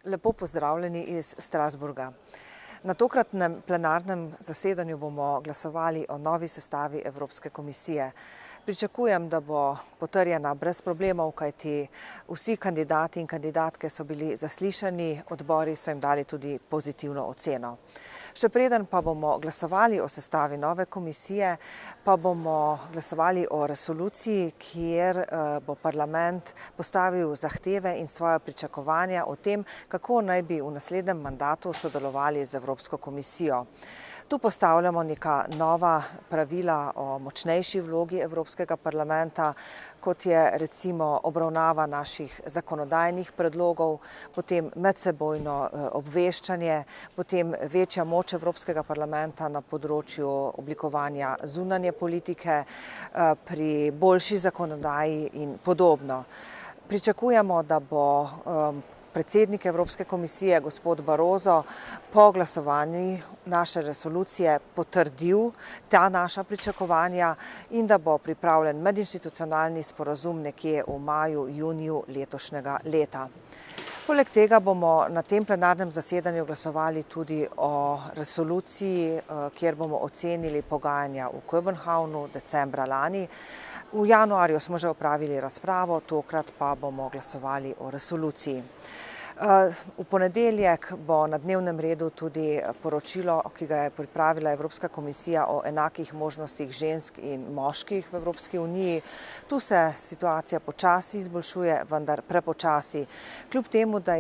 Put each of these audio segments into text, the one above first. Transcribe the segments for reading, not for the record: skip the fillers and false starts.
Lepo pozdravljeni iz Strasbourga. Na tokratnem plenarnem zasedanju bomo glasovali o novi sestavi Evropske komisije. Pričakujem, da bo potrjena brez problemov, kajti vsi kandidati in kandidatke so bili zaslišani, odbori so jim dali tudi pozitivno oceno. Še preden pa bomo glasovali o sestavi nove komisije, pa bomo glasovali o resoluciji, kjer bo parlament postavil zahteve in svoja pričakovanja o tem, kako naj bi v naslednjem mandatu sodelovali z Evropsko komisijo. Tu postavljamo neka nova pravila o močnejši vlogi Evropskega parlamenta, kot je recimo obravnava naših zakonodajnih predlogov, potem medsebojno obveščanje, potem večja moč Evropskega parlamenta na področju oblikovanja zunanje politike, pri boljši zakonodaji in podobno. Pričakujemo, da bo predsednik Evropske komisije, gospod Barroso, po glasovanju naše resolucije potrdil ta naša pričakovanja in da bo pripravljen medinstitucionalni sporazum nekje v maju, juniju letošnjega leta. Poleg tega bomo na tem plenarnem zasedanju glasovali tudi o resoluciji, kjer bomo ocenili pogajanja v Kopenhavnu decembra lani. V januarju smo že opravili razpravo, tokrat pa bomo glasovali o resoluciji. V ponedeljek bo na dnevnem redu tudi poročilo, ki ga je pripravila Evropska komisija o enakih možnostih žensk in moških v Evropski uniji. Tu se situacija počasi izboljšuje, vendar prepočasi. Kljub temu, da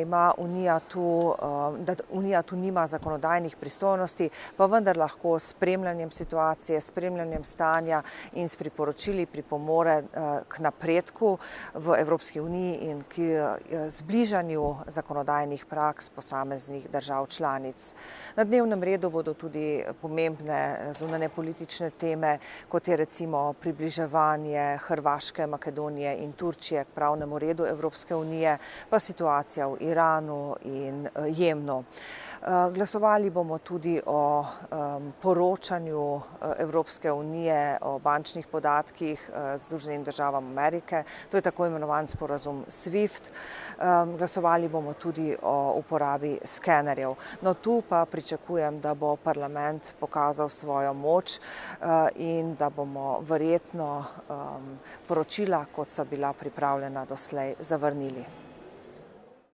Unija tu nima zakonodajnih pristojnosti, pa vendar lahko s spremljanjem situacije, spremljanjem stanja in s priporočili pripomore k napredku v Evropski uniji in k zbližanju zakonodajnih praks posameznih držav članic. Na dnevnem redu bodo tudi pomembne zunanje politične teme, kot je recimo približevanje Hrvaške, Makedonije in Turčije k pravnemu redu Evropske unije, pa situacija v Iranu in Jemnu. Glasovali bomo tudi o poročanju Evropske unije o bančnih podatkih Združenim državam Amerike, to je tako imenovan sporazum SWIFT. Glasovali bomo tudi o uporabi skenerjev. No, tu pa pričakujem, da bo parlament pokazal svojo moč in da bomo verjetno poročila, kot so bila pripravljena doslej, zavrnili.